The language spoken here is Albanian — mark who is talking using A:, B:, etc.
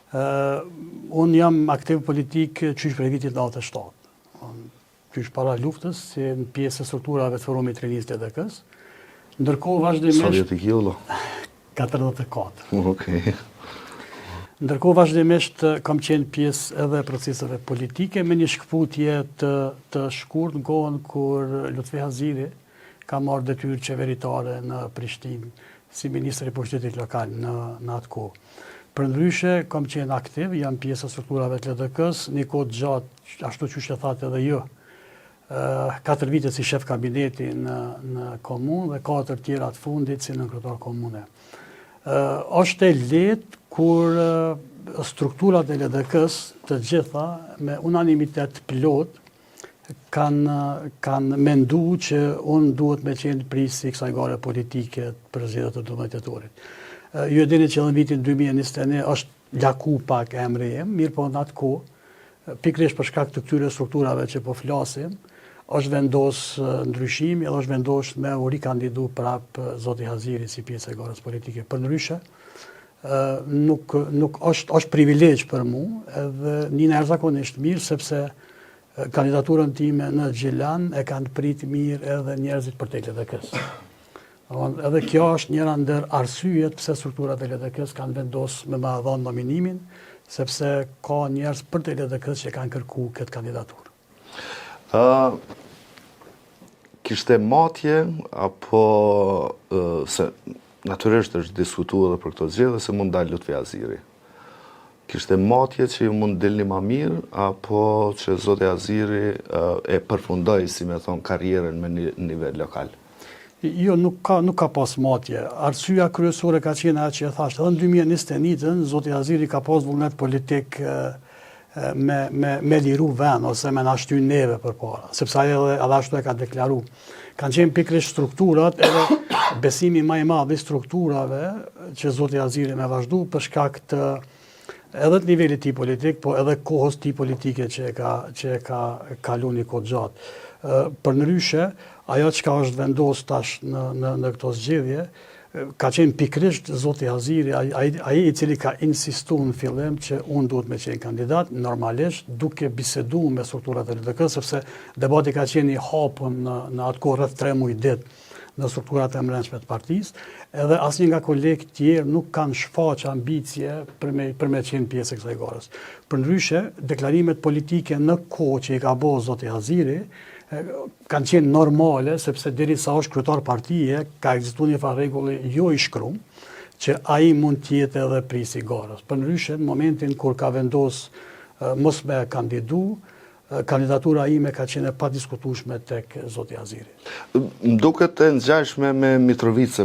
A: Unë jam aktiv politik qysh prej vitit 97. Qysh para luftës, si në pjesë e strukturave të forumit rinis të LDK-s. Ndërkohë vazhdimisht...
B: Sa vjetë i kjollo?
A: 44.
B: Okej.
A: Ndërkohë vazhdimisht kam qenë pjesë edhe proceseve politike me një shkputje të shkurt në kohën kur Lutfi Haziri ka marrë detyrë qeveritare në Prishtinë si ministri i pushtetit lokal në atë kohë. Përndryshe kam qenë aktiv, jam pjesë e strukturave të LDK-s, një kohë gjatë, ashtu që thatë edhe jo. 4 vite si shef kabineti në komunë dhe 4 tjera të fundit si në kryetar komune. Është e lehtë kur strukturat e LDK-s të gjitha me unanimitet plot kanë mendu që unë duhet me qenë prisi i kësaj gare politike për zgjedhjet e 12 tetorit. Ju e dini që në vitin 2021 është laku pak emri im, mirë po në atë kohë, pikërisht për shkak të këtyre strukturave që po flasim, është vendos ndryshimi edhe është vendos me u rikandidu prap zoti Haziri si pjesë e garës politike. Përndryshe, nuk është privilegj për mu edhe një njerëzakonisht mirë sepse kandidaturën time në Gjilan e kanë prit mirë edhe njerëzit për te LDK-s. Edhe kjo është njëra ndër arsyet pse strukturat e LDK-s kanë vendos me ma dhënë nominimin, sepse ka njerëz për te LDK-s që kanë kërku këtë kandidaturë.
B: Kishte matje, apo se natyrisht është diskutuar edhe për këto zgjedhje se mund dalë Lutfi Haziri. Kishte matje që ju mund dilni ma mirë, apo që zoti Haziri e përfundoi, si me thonë, karrierën me nivel lokal?
A: Jo, nuk ka pas matje. Arsyeja kryesore ka qenë ajo që e thashtë. Edhe në 2021 zoti Haziri ka pas vullnet politik me liru vend ose me na shty neve përpara, sepse ajo edhe ashtu e ka deklaru. Kanë qenë pikërisht strukturat edhe besimi më i madh i strukturave që zoti Haziri me vazhdu për shkak të edhe të nivelit tij politik, po edhe kohës tij politike që e ka kalu një kohë gjatë. Përndryshe, ajo që është vendos tash në këto zgjedhje, ka qenë pikërisht zoti Haziri, ai i cili ka insistuar në fillim që unë duhet me qenë kandidat, normalisht duke bisedu me strukturat e LDK, sepse debati ka qenë i hapur në atë kohë rreth 3 muaj ditë në strukturat e brendshme të partisë, edhe asnjë nga kolegët tjerë nuk kanë shfaq ambicje për me qenë pjesë e kësaj garës. Përndryshe, deklarimet politike në kohë që i ka bërë zoti Haziri kanë qenë normale, sepse derisa është kryetar partije, ka ekzistuar një farë rregulli jo i shkruar, që ai mund të jetë edhe prisi i garës. Përndryshe, në momentin kur ka vendos mos me kandidu, kandidatura ime ka qenë pa diskutueshme tek zoti Haziri.
B: Më duket e ngjashme me Mitrovicën